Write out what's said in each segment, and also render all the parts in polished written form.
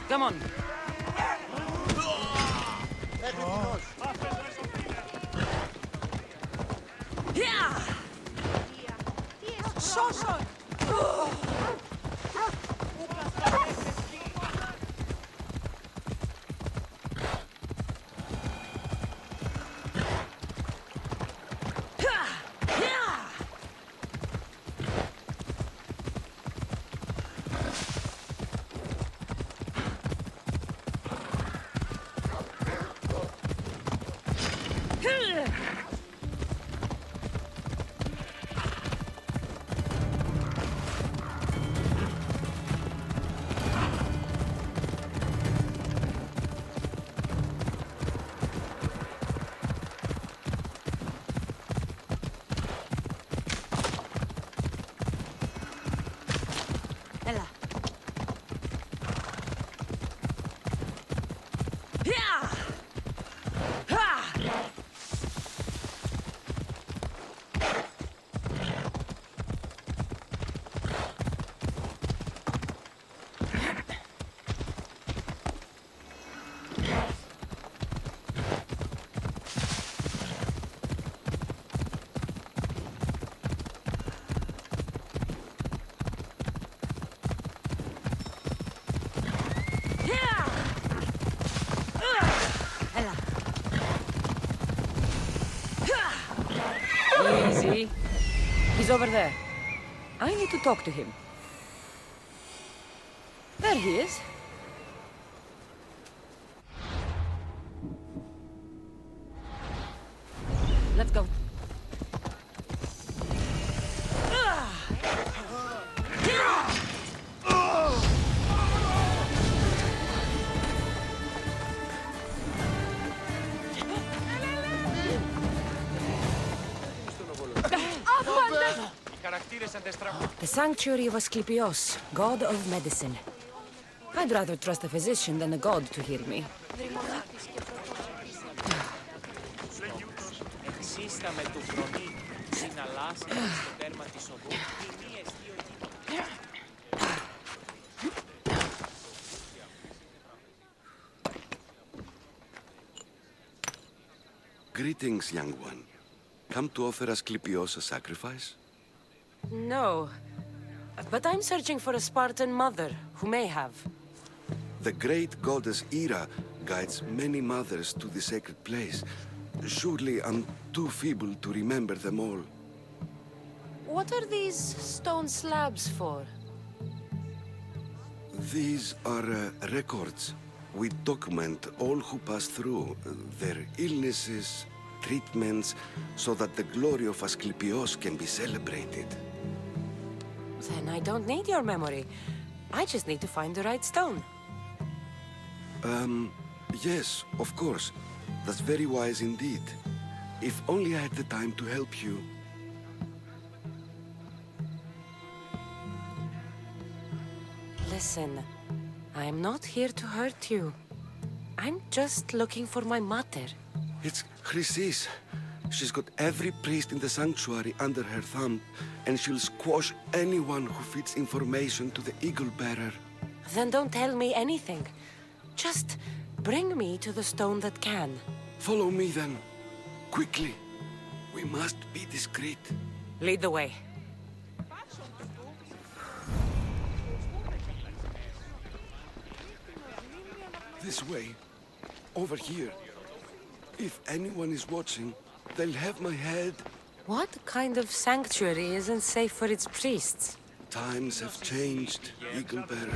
Come on. Easy. He's over there. I need to talk to him. There he is. Let's go. The sanctuary of Asclepios, god of medicine. I'd rather trust a physician than a god to heal me. Greetings, young one. Come to offer Asclepios a sacrifice? No, but I'm searching for a Spartan mother who may have. The great goddess Hera guides many mothers to the sacred place. Surely I'm too feeble to remember them all. What are these stone slabs for? These are records. We document all who pass through, their illnesses, treatments, so that the glory of Asclepios can be celebrated. Then I don't need your memory. I just need to find the right stone. Yes, of course. That's very wise indeed. If only I had the time to help you. Listen, I'm not here to hurt you. I'm just looking for my mother. It's Chrysis. She's got every priest in the sanctuary under her thumb, and she'll squash anyone who feeds information to the Eagle Bearer. Then don't tell me anything. Just bring me to the stone that can. Follow me then. Quickly. We must be discreet. Lead the way. This way. Over here. If anyone is watching, they'll have my head. What kind of sanctuary isn't safe for its priests? Times have changed, Eagle Bearer.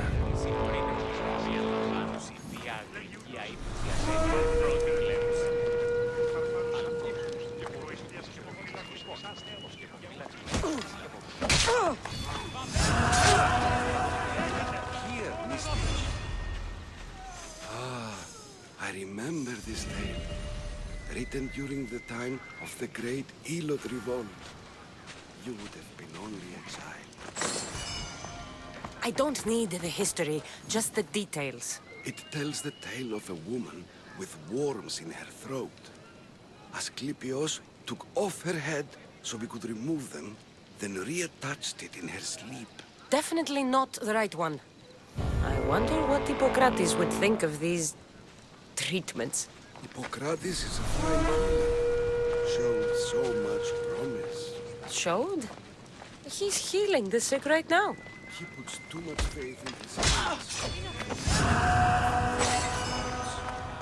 Here, Mister. I remember this tale. Written during the time of the great Elot revolt. You would have been only a child. I don't need the history, just the details. It tells the tale of a woman with worms in her throat. Asclepios took off her head so we could remove them, then reattached it in her sleep. Definitely not the right one. I wonder what Hippocrates would think of these treatments. Hippocrates is a fine healer. Showed so much promise. Showed? He's healing the sick right now. He puts too much faith in his hands.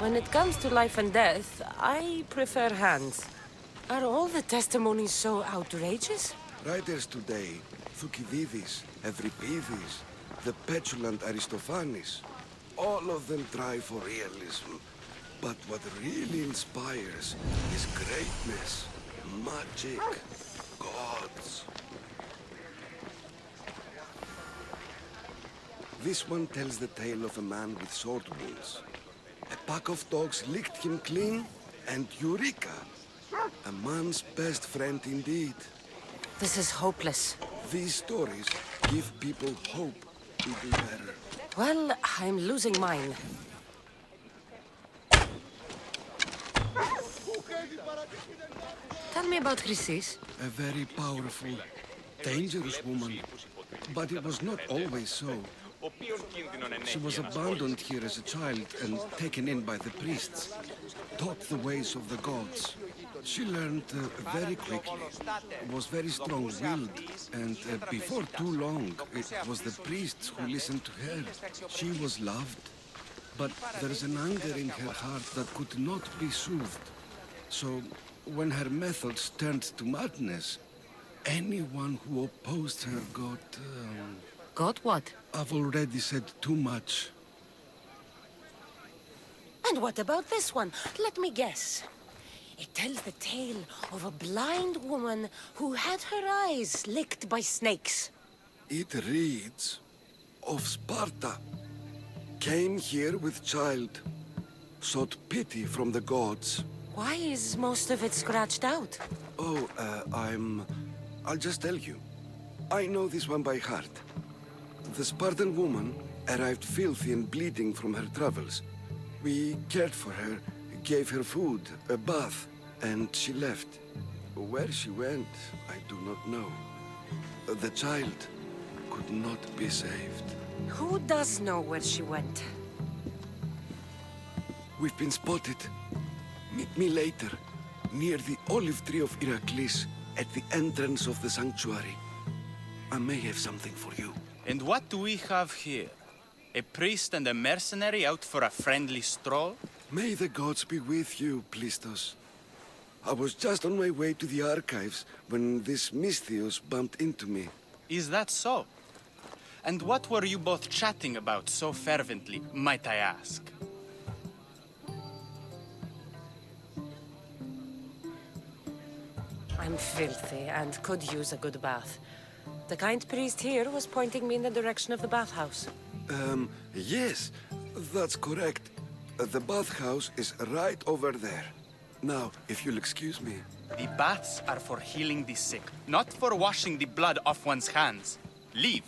When it comes to life and death, I prefer hands. Are all the testimonies so outrageous? Writers today, Thucydides, Euripides, the petulant Aristophanes, all of them try for realism. But what really inspires is greatness, magic, gods. This one tells the tale of a man with sword wounds. A pack of dogs licked him clean, and Eureka! A man's best friend indeed. This is hopeless. These stories give people hope to do better. Well, I'm losing mine. Tell me about Chrysis. A very powerful, dangerous woman. But it was not always so. She was abandoned here as a child and taken in by the priests. Taught the ways of the gods. She learned very quickly. Was very strong-willed. And before too long, it was the priests who listened to her. She was loved. But there is an anger in her heart that could not be soothed. So, when her methods turned to madness, anyone who opposed her got... Got what? I've already said too much. And what about this one? Let me guess. It tells the tale of a blind woman who had her eyes licked by snakes. It reads of Sparta. Came here with child. Sought pity from the gods. Why is most of it scratched out? Oh, I'll just tell you. I know this one by heart. The Spartan woman arrived filthy and bleeding from her travels. We cared for her, gave her food, a bath, and she left. Where she went, I do not know. The child could not be saved. Who does know where she went? We've been spotted. Meet me later, near the olive tree of Heracles, at the entrance of the sanctuary. I may have something for you. And what do we have here? A priest and a mercenary out for a friendly stroll? May the gods be with you, Plistos. I was just on my way to the archives when this Misthios bumped into me. Is that so? And what were you both chatting about so fervently, might I ask? I'm filthy and could use a good bath. The kind priest here was pointing me in the direction of the bathhouse. Yes, that's correct. The bathhouse is right over there. Now, if you'll excuse me. The baths are for healing the sick, not for washing the blood off one's hands. Leave.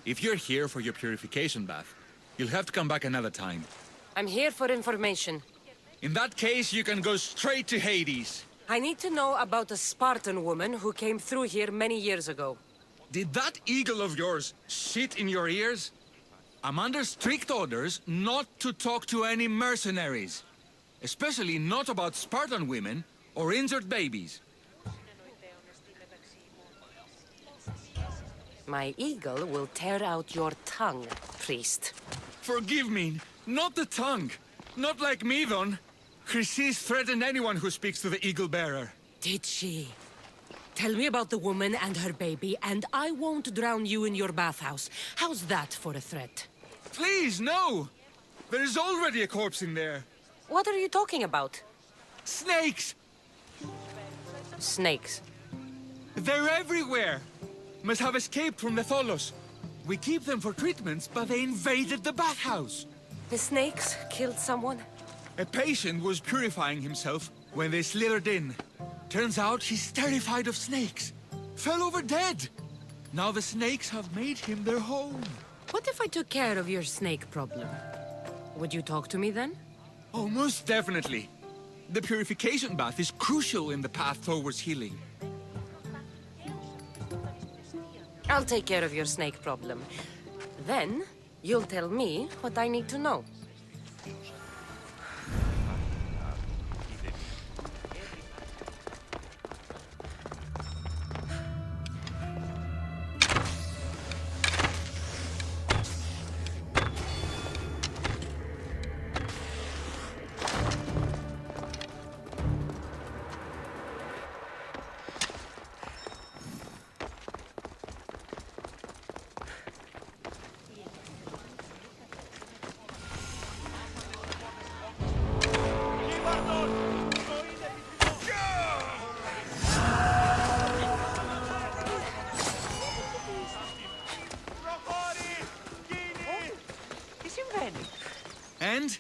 If you're here for your purification bath, you'll have to come back another time. I'm here for information. In that case, you can go straight to Hades. I need to know about a Spartan woman who came through here many years ago. Did that eagle of yours shit in your ears? I'm under strict orders not to talk to any mercenaries. Especially not about Spartan women or injured babies. My eagle will tear out your tongue, priest. Forgive me, not the tongue. Not like Medon. Chrysis threatened anyone who speaks to the eagle bearer. Did she? Tell me about the woman and her baby, and I won't drown you in your bathhouse. How's that for a threat? Please, no! There is already a corpse in there. What are you talking about? Snakes! Snakes. They're everywhere! Must have escaped from the Tholos. We keep them for treatments, but they invaded the bathhouse. The snakes killed someone? A patient was purifying himself when they slithered in. Turns out he's terrified of snakes. Fell over dead. Now the snakes have made him their home. What if I took care of your snake problem? Would you talk to me then? Oh, most definitely. The purification bath is crucial in the path towards healing. I'll take care of your snake problem. Then, you'll tell me what I need to know. And?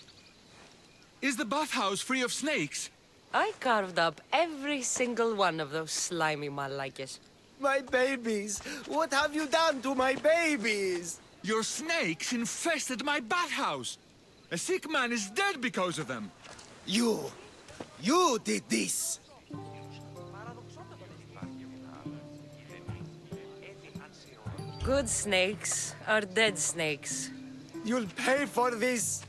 Is the bathhouse free of snakes? I carved up every single one of those slimy malaikes. My babies! What have you done to my babies? Your snakes infested my bathhouse. A sick man is dead because of them. You did this! Good snakes are dead snakes. You'll pay for this!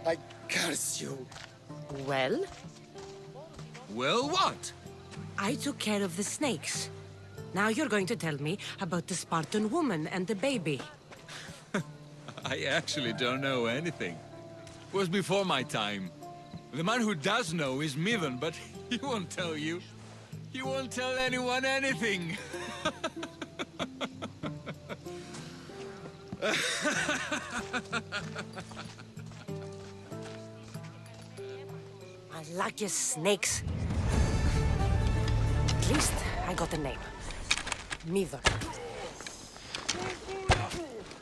I curse you. Well, Well, what? I took care of the snakes. Now you're going to tell me about the Spartan woman and the baby. I actually don't know anything. It was before my time. The man who does know is Medon, but he won't tell you. He won't tell anyone anything. I like your snakes. At least I got a name. Medon.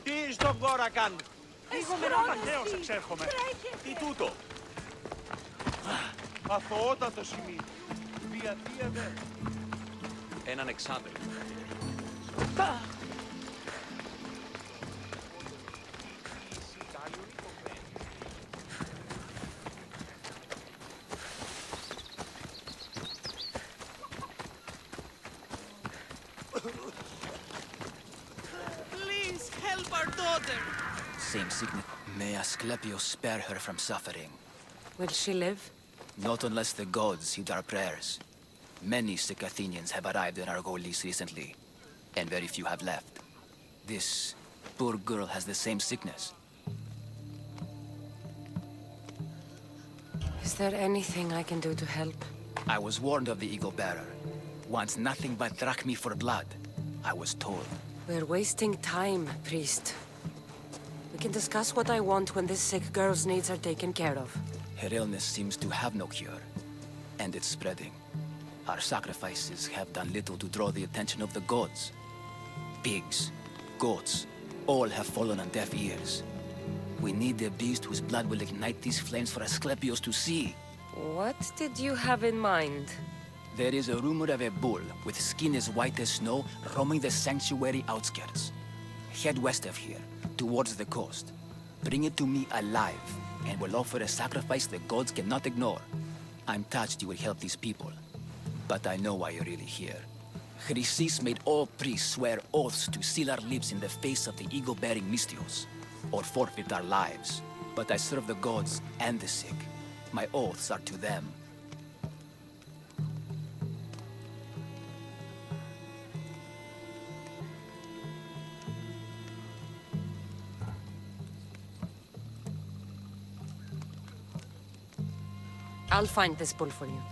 Τι στον κόρα κάνουν. Φύγομαι να μαχαίως εξέρχομαι. Τι τούτο. Αθωότατο σημείο. Διατία δε. Έναν εξάδελφο. Please help our daughter. Same sickness. May Asclepius spare her from suffering. Will she live? Not unless the gods heed our prayers. Many sick Athenians have arrived in Argolis recently, and very few have left. This Poor girl has the same sickness. Is there anything I can do to help? I was warned of the Eagle Bearer. Wants nothing but drachmi for blood. I was told. We're wasting time, priest. We can discuss what I want when this sick girl's needs are taken care of. Her illness seems to have no cure. And it's spreading. Our sacrifices have done little to draw the attention of the gods. Pigs, goats, all have fallen on deaf ears. We need a beast whose blood will ignite these flames for Asclepios to see. What did you have in mind? There is a rumor of a bull with skin as white as snow roaming the sanctuary outskirts. Head west of here, towards the coast. Bring it to me alive, and we'll offer a sacrifice the gods cannot ignore. I'm touched you will help these people, but I know why you're really here. Chrysis made all priests swear oaths to seal our lips in the face of the eagle-bearing Mystios, or forfeit our lives. But I serve the gods and the sick. My oaths are to them. I'll find this bull for you.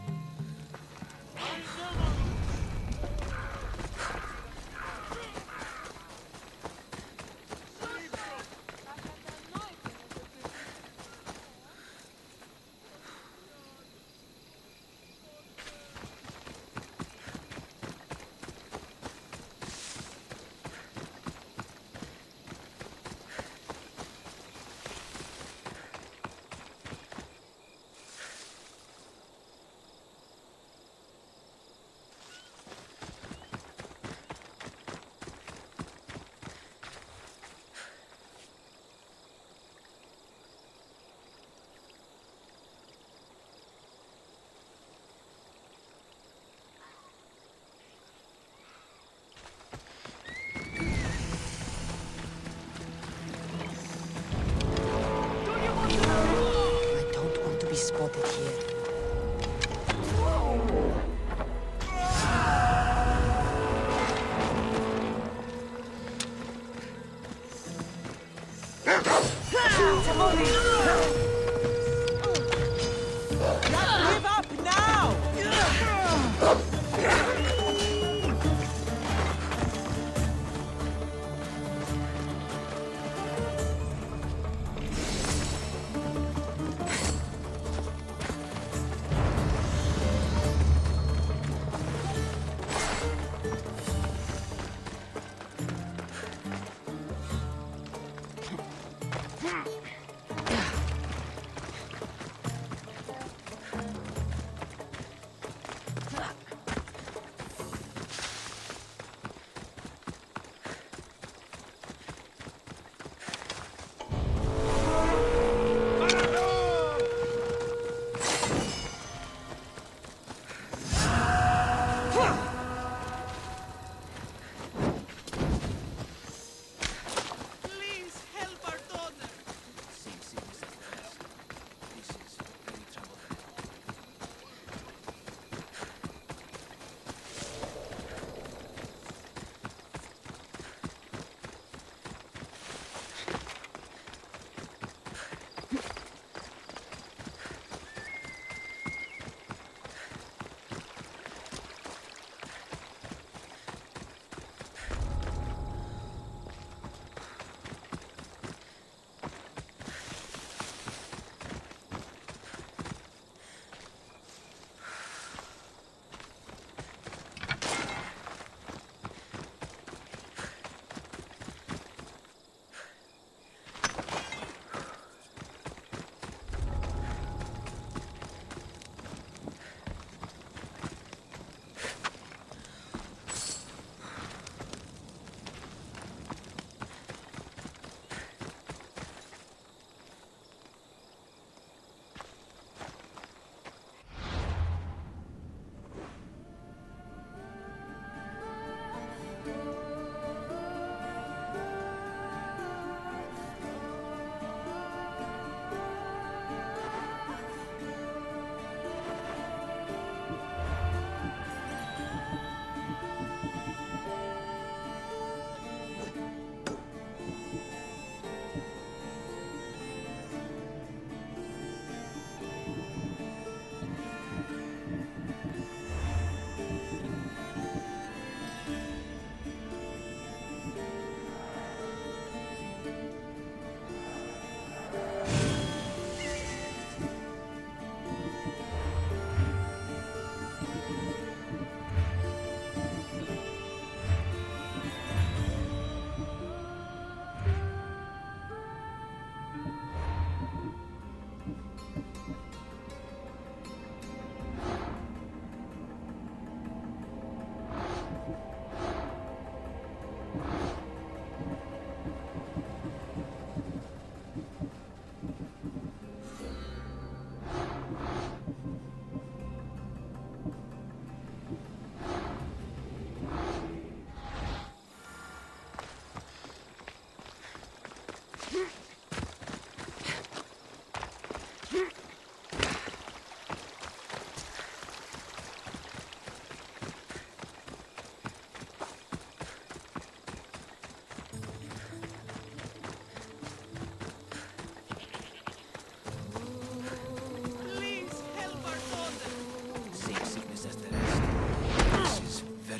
I don't want to be spotted here. Give up now!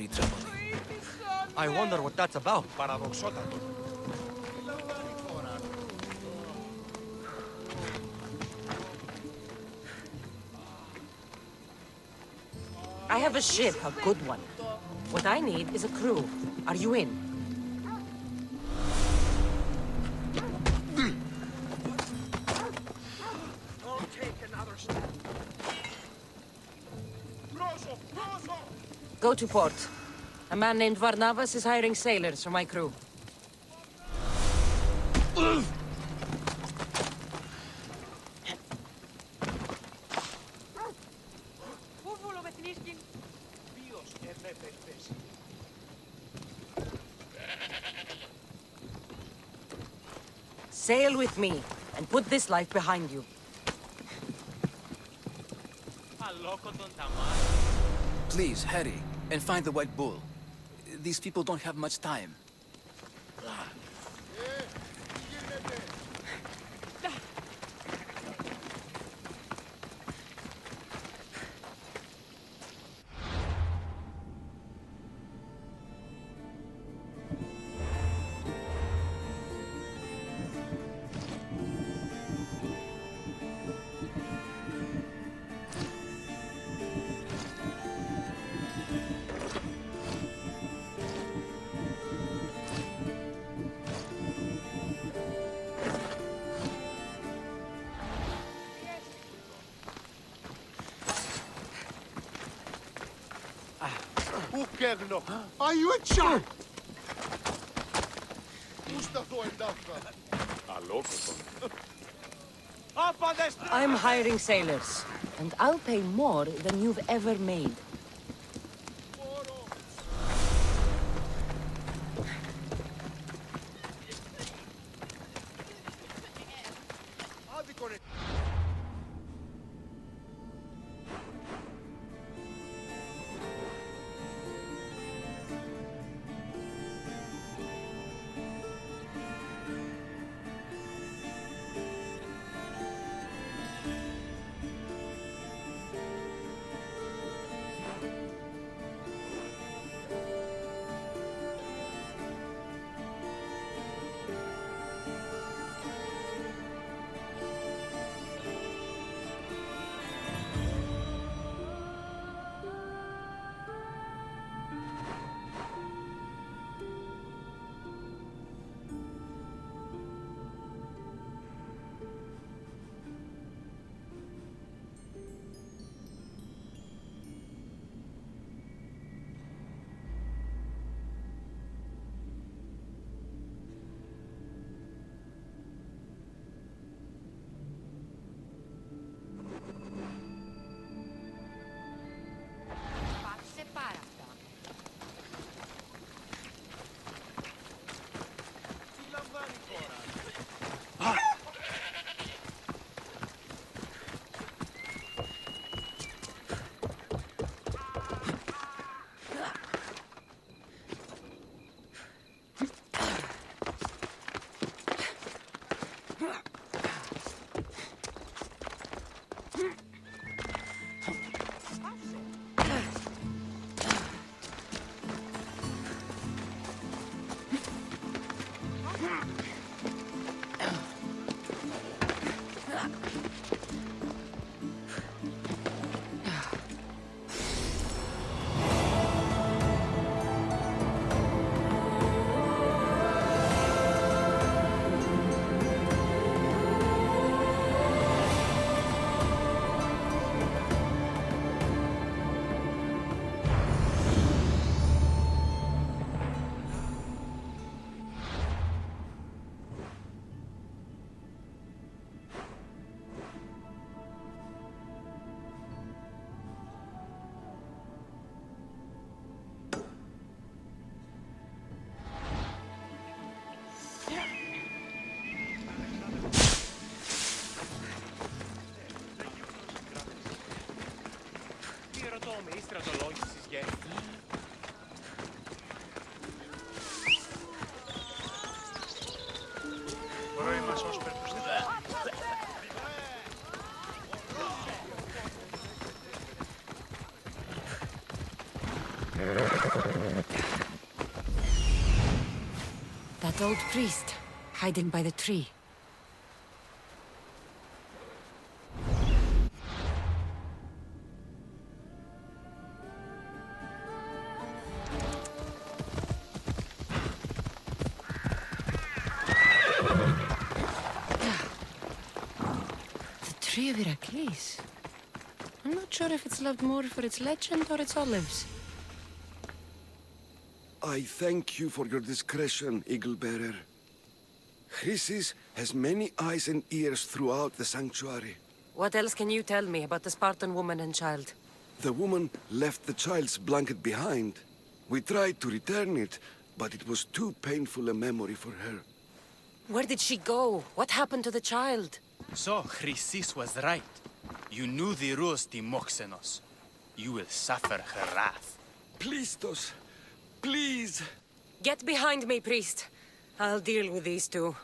very troubling. I wonder what that's about. Παραδοξότατο. I have a ship, a good one. What I need is a crew. Are you in? Don't take another step. Go to port. A man named Varnavas is hiring sailors for my crew. Sail with me, and put this life behind you. Please, hurry, and find the White Bull. These people don't have much time. Ουκέγνο. Are you a child? Πού σταθώ εντάφκα. Αλόκοτον. Άπαντες! I'm hiring sailors, and I'll pay more than you've ever made. Άδικο ρε. That old priest, hiding by the tree. The tree of Heracles. I'm not sure if it's loved more for its legend or its olives. I thank you for your discretion, Eagle Bearer. Chrysis has many eyes and ears throughout the sanctuary. What else can you tell me about the Spartan woman and child? The woman left the child's blanket behind. We tried to return it, but it was too painful a memory for her. Where did she go? What happened to the child? So, Chrysis was right. You knew the rules, Timoxenos. You will suffer her wrath. Plistos, please. Get behind me, priest. I'll deal with these two.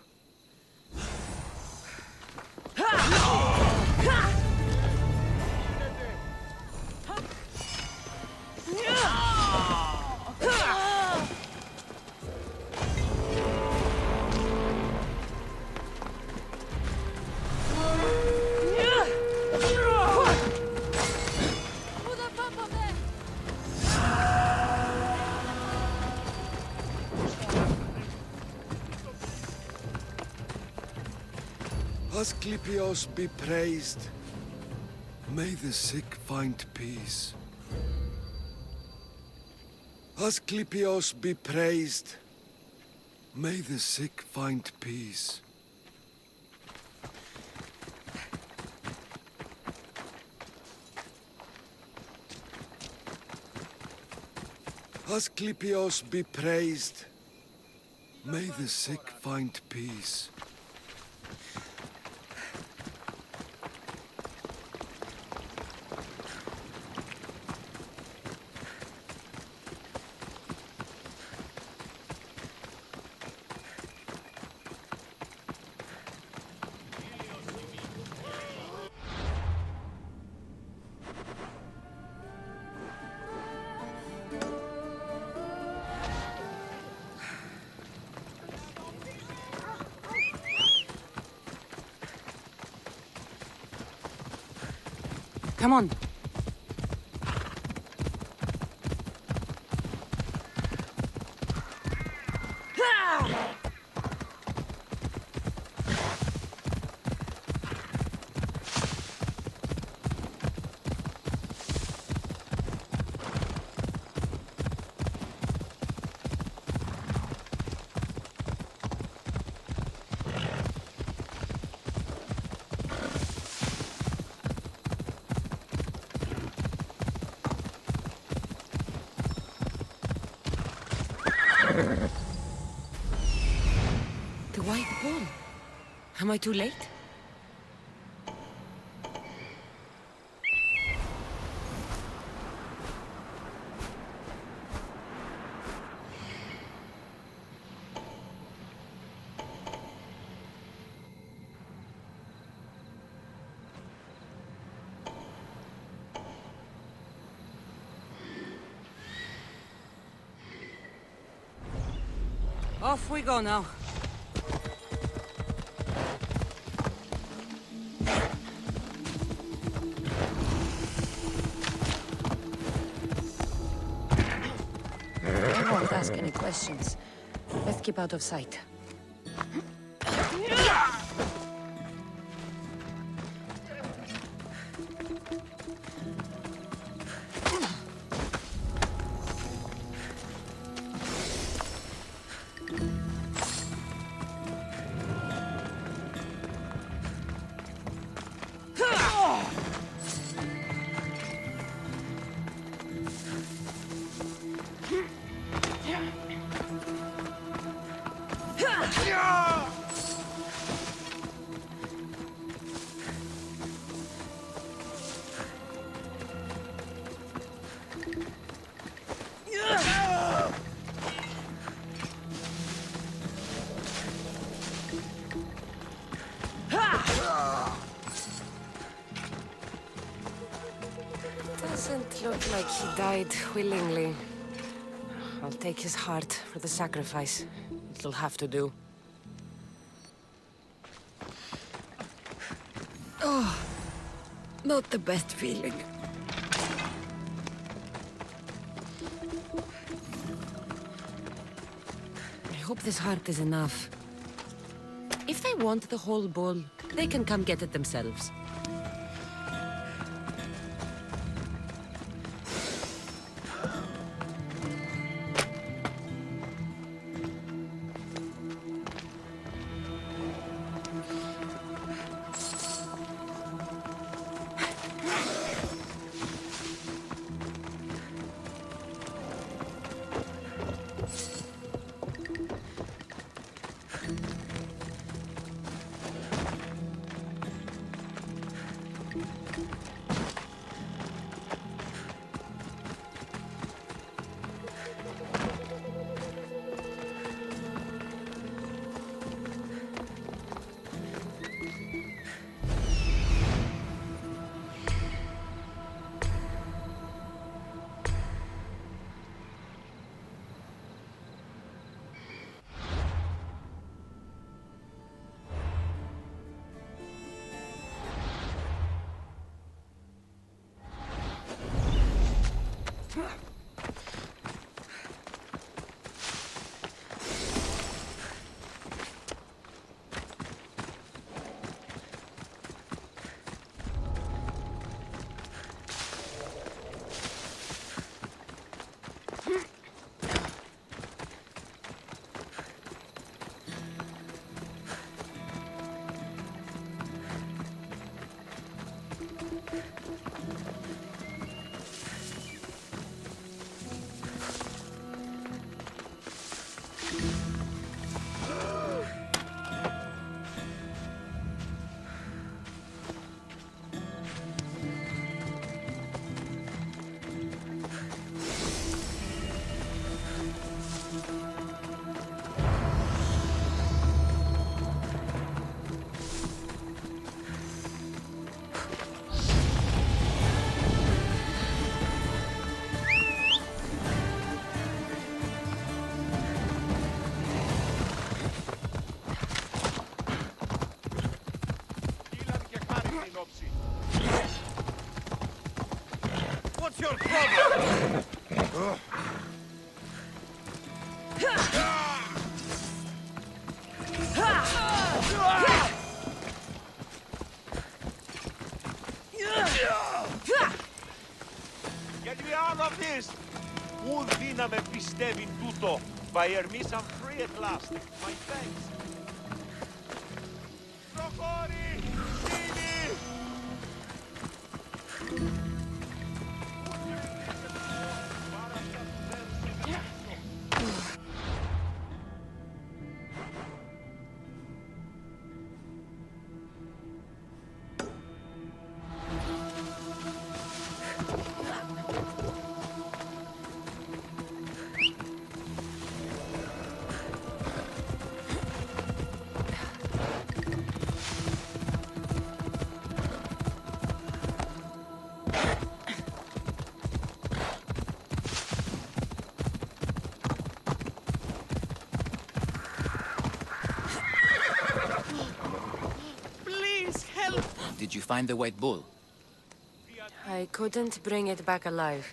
Asclepios be praised. May the sick find peace. Asclepios be praised. May the sick find peace. Asclepios be praised. May the sick find peace. Come on. The white bull. Am I too late? Off we go now. I won't ask any questions. Let's keep out of sight. Doesn't look like he died willingly. I'll take his heart for the sacrifice. It'll have to do. Oh, not the best feeling. I hope this heart is enough. If they want the whole bull, they can come get it themselves. What's your problem? Get me out of this! Ου δύναμε πιστεύει τούτο. By Hermes I'm free at last. My thanks. Προχώρη! Γίνει! Did you find the white bull? I couldn't bring it back alive.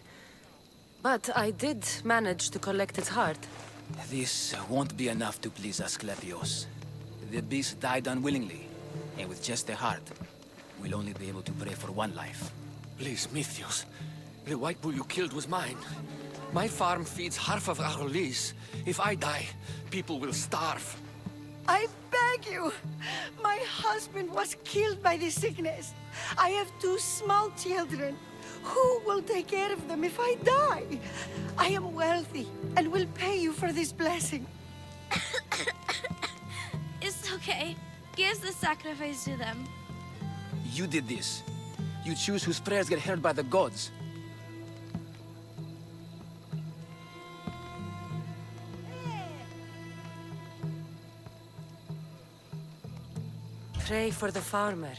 But I did manage to collect its heart. This won't be enough to please Asclepios. The beast died unwillingly, and with just the heart, we'll only be able to pray for one life. Please, Mythios. The white bull you killed was mine. My farm feeds half of our lease. If I die, people will starve. I beg you! My husband was killed by this sickness. I have 2 small children. Who will take care of them if I die? I am wealthy and will pay you for this blessing. It's okay. Give the sacrifice to them. You did this. You choose whose prayers get heard by the gods. Pray for the farmer.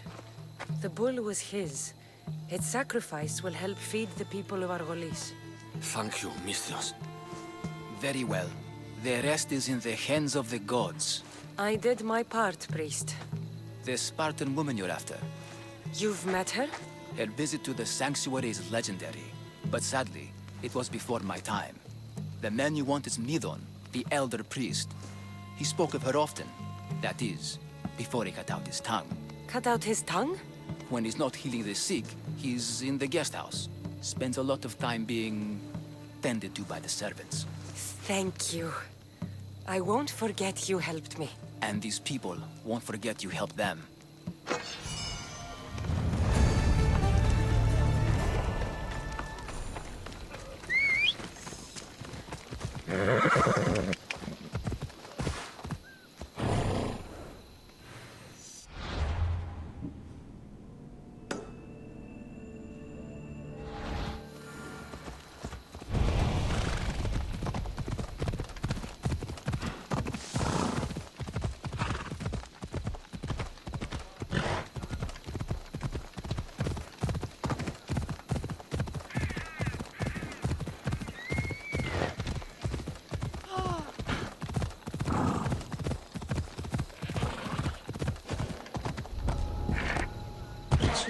The bull was his. Its sacrifice will help feed the people of Argolis. Thank you, Mythios. Very well. The rest is in the hands of the gods. I did my part, priest. The Spartan woman you're after. You've met her? Her visit to the sanctuary is legendary, but sadly, it was before my time. The man you want is Midon, the elder priest. He spoke of her often. That is, before he cut out his tongue. Cut out his tongue? When he's not healing the sick, he's in the guest house. Spends a lot of time being tended to by the servants. Thank you. I won't forget you helped me. And these people won't forget you helped them.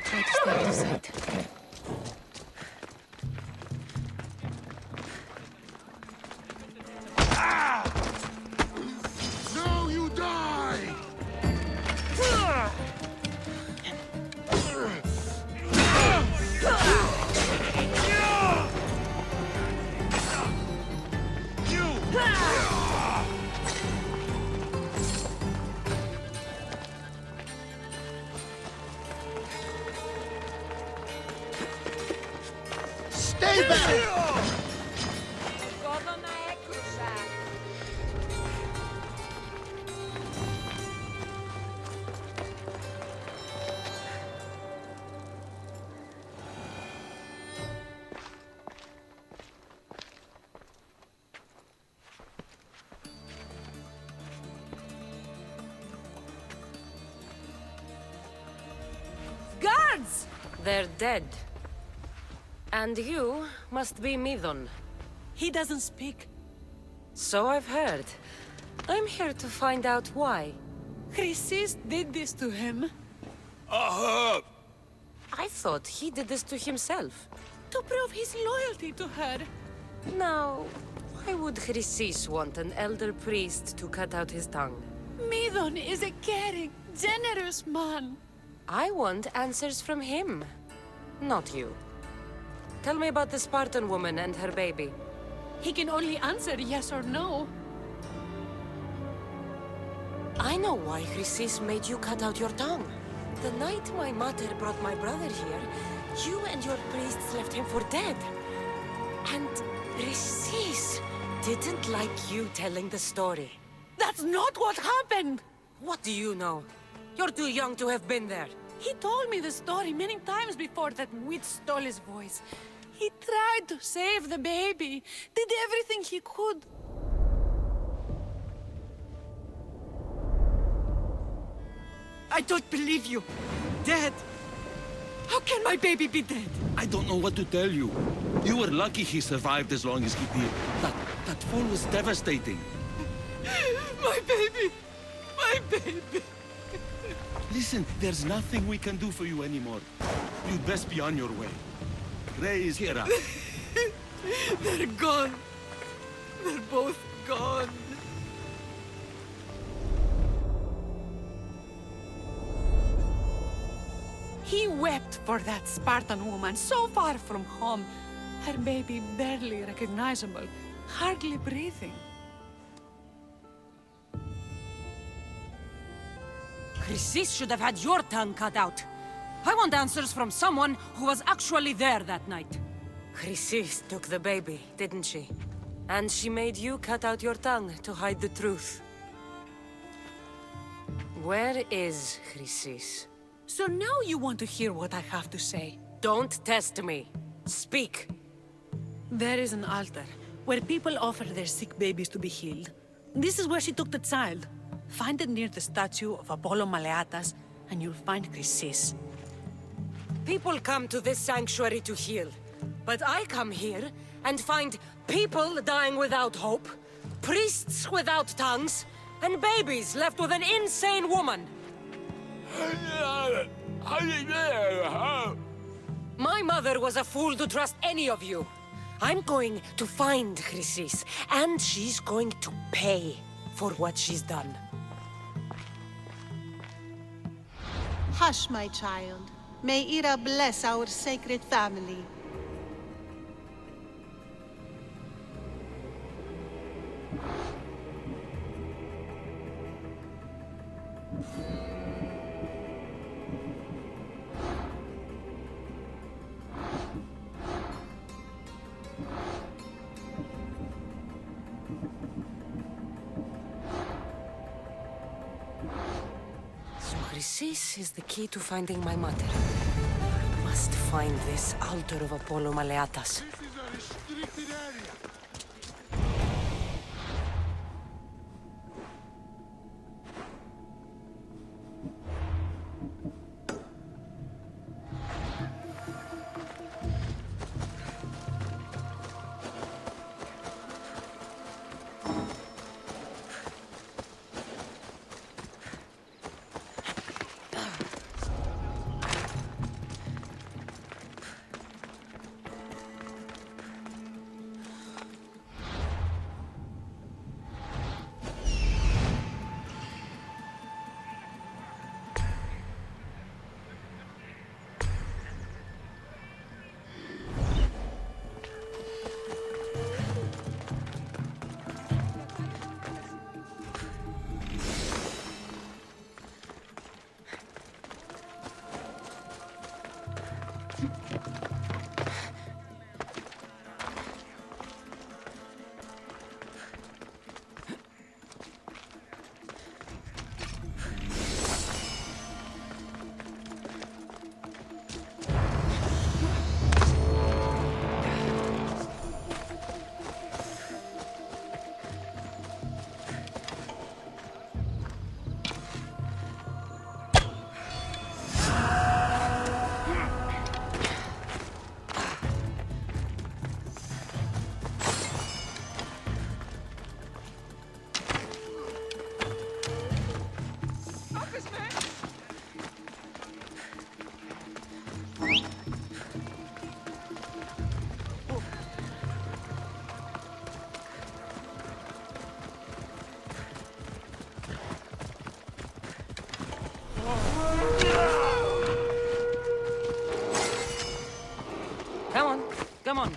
Try to stay out of sight. Now you die! Stay back! Guards! They're dead. And you must be Midon. He doesn't speak. So I've heard. I'm here to find out why. Chrysis did this to him. I thought he did this to himself. To prove his loyalty to her. Now, why would Chrysis want an elder priest to cut out his tongue? Midon is a caring, generous man. I want answers from him, not you. Tell me about the Spartan woman and her baby. He can only answer yes or no. I know why Chrysis made you cut out your tongue. The night my mother brought my brother here, you and your priests left him for dead. And Chrysis didn't like you telling the story. That's not what happened! What do you know? You're too young to have been there. He told me the story many times before that witch stole his voice. He tried to save the baby, did everything he could. I don't believe you. Dead? How can my baby be dead? I don't know what to tell you. You were lucky he survived as long as he did. That fall was devastating. My baby! My baby! Listen, there's nothing we can do for you anymore. You'd best be on your way. Ray is here. They're gone. They're both gone. He wept for that Spartan woman so far from home. Her baby barely recognizable, hardly breathing. Chrysis should have had your tongue cut out. I want answers from someone who was actually there that night. Chrysis took the baby, didn't she? And she made you cut out your tongue to hide the truth. Where is Chrysis? So now you want to hear what I have to say. Don't test me. Speak. There is an altar where people offer their sick babies to be healed. This is where she took the child. Find it near the statue of Apollo Maleatas, and you'll find Chrysis. People come to this sanctuary to heal. But I come here and find People dying without hope, priests without tongues, and babies left with an insane woman. My mother was a fool to trust any of you. I'm going to find Chrysis, and she's going to pay for what she's done. Hush, my child. May Ira bless our sacred family. So Chrysis is the key to finding my mother. I must find this altar of Apollo Maleatas. Come on.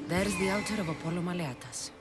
There's the altar of Apollo Maleatas.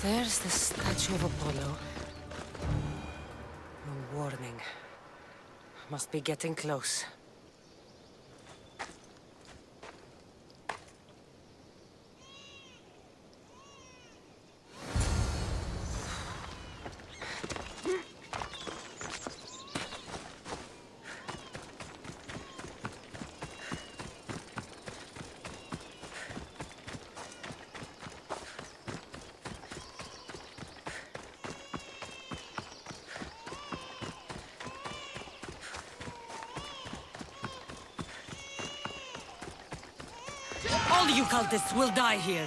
There's the statue of Apollo. A warning. Must be getting close. All you cultists will die here.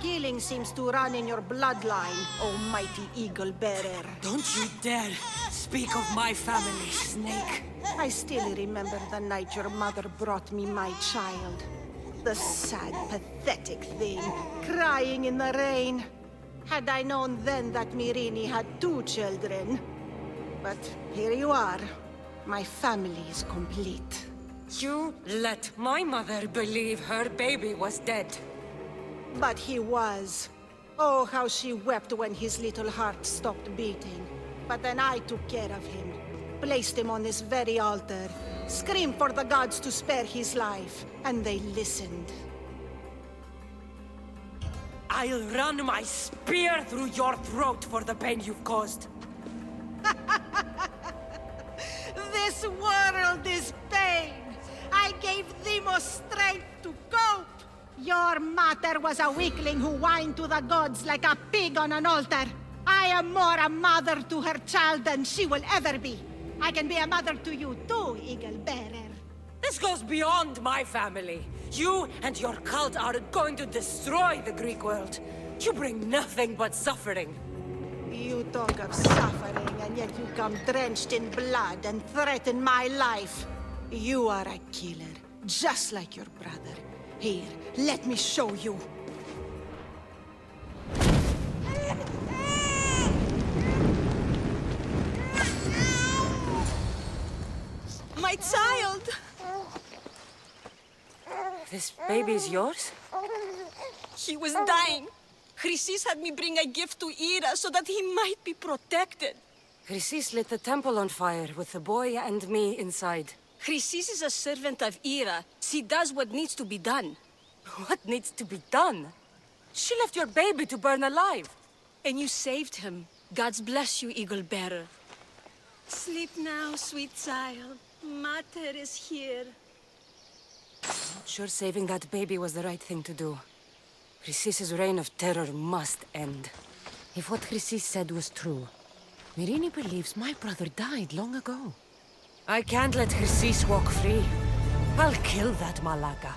Killing seems to run in your bloodline, almighty eagle bearer. Don't you dare speak of my family, Snake. I still remember the night your mother brought me my child. The sad, pathetic thing, crying in the rain. Had I known then that Myrrine had 2 children. But here you are. My family is complete. You let my mother believe her baby was dead. But he was. Oh, how she wept when his little heart stopped beating. But then I took care of him. Placed him on this very altar, screamed for the gods to spare his life, and they listened. I'll run my spear through your throat for the pain you've caused. This world is pain! I gave Demos strength to cope! Your mater was a weakling who whined to the gods like a pig on an altar. I am more a mother to her child than she will ever be. I can be a mother to you too, Eagle Bearer. This goes beyond my family. You and your cult are going to destroy the Greek world. You bring nothing but suffering. You talk of suffering, and yet you come drenched in blood and threaten my life. You are a killer, just like your brother. Here, let me show you. My child! This baby's yours? He was dying. Chrysis had me bring a gift to Ira so that he might be protected. Chrysis lit the temple on fire with the boy and me inside. Chrysis is a servant of Ira. She does what needs to be done. What needs to be done? She left your baby to burn alive. And you saved him. Gods bless you, Eagle Bearer. Sleep now, sweet child. Mater is here. Not sure saving that baby was the right thing to do. Chrysis's reign of terror must end. If what Chrysis said was true, Myrrine believes my brother died long ago. I can't let Chrysis walk free. I'll kill that Malaka.